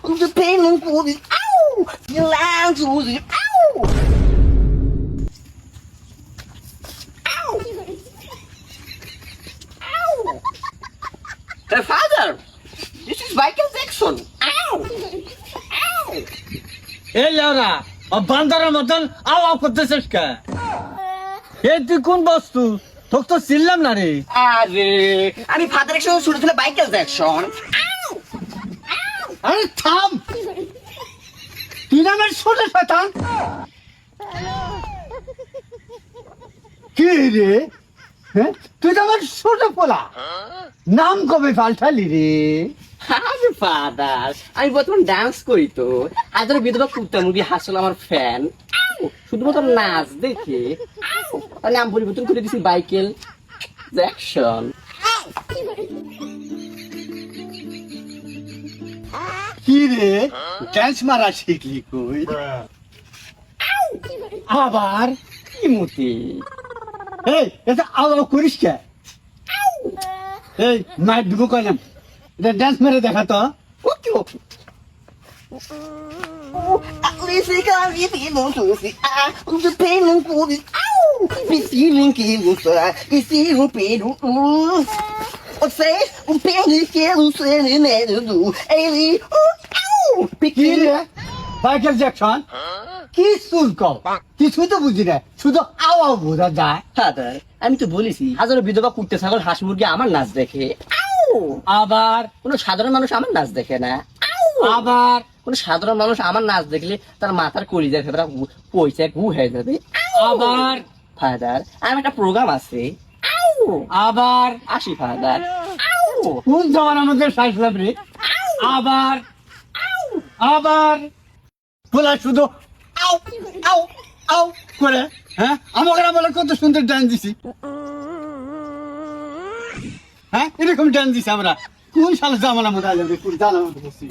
und the pain and good is ow! The lines was it ow! Ow! Ow! Her father! This is Michael Jackson! Ow! Ow! এই লেওরা বান্দারের মতন আও আও করতেছিস কে? এই তুই কোন বস্তু? তোকে তো চিনলাম না রে। আরে আমি ফাদারের সঙ্গে শুরু ছিল মাইকেল জ্যাকসন। আরে থাম, তুই নামের ছোট শয়তান। কি রে? হ্যাঁ, তুই তো আমার ছোট পোলা, নাম কবে পাল্টালি রে? আরে ফাদার, আমি বর্তমান ডান্স করি তো। আদর বিধবা কুত্তা মুরগি হাসল আমার ফ্যান। শুধুমাত্র নাচ দেখে নাম পরিবর্তন করে দিছি মাইকেল জ্যাকসন। কি রে, ড্যান্স মারা শিখলি কই? আবার কি মতি? এই এটা আও আও করিস কে? এই মার দিব কইলাম, এটা ড্যান্স মেরে দেখা তো। ওকে ওকে। Listen, come here, feeling pussy. The pain and good is ow! Me feeling que me feeling pedo. Você, pain is que você nem do. Ele, ow! কি রে মাইকেল জ্যাকসন, কি সুর কও? কিছুই তো বুঝি না, শুধু আও আও বোঝা যায়। ফাদার, আমি তো বলেছি হাজারো বিধবা কুত্তে ছাগল হাঁস মুরগি আমার নাচ দেখে। আবার কোন সাধারণ মানুষ আমার নাচ দেখে না। আবার কোন সাধারণ মানুষ আমার নাচ দেখলে তার মাথার কলিজার ভেতরে পয়সা গু হয়ে যাবে। আবার ফাদার, আমার একটা প্রোগ্রাম আছে। আবার আসি ফাদার। কোন জমান আমাদের সাইসলাম রে? আবার আবার বলা শুধু আও আও আও করে। হ্যাঁ, আমাকে বলে কত সুন্দর ডান্স দিছি। হ্যাঁ, এরকম ডান্স দিছি আমরা। কোন সালে জামানা মতো আইলাম রে, কোন জামানা মতো করছি।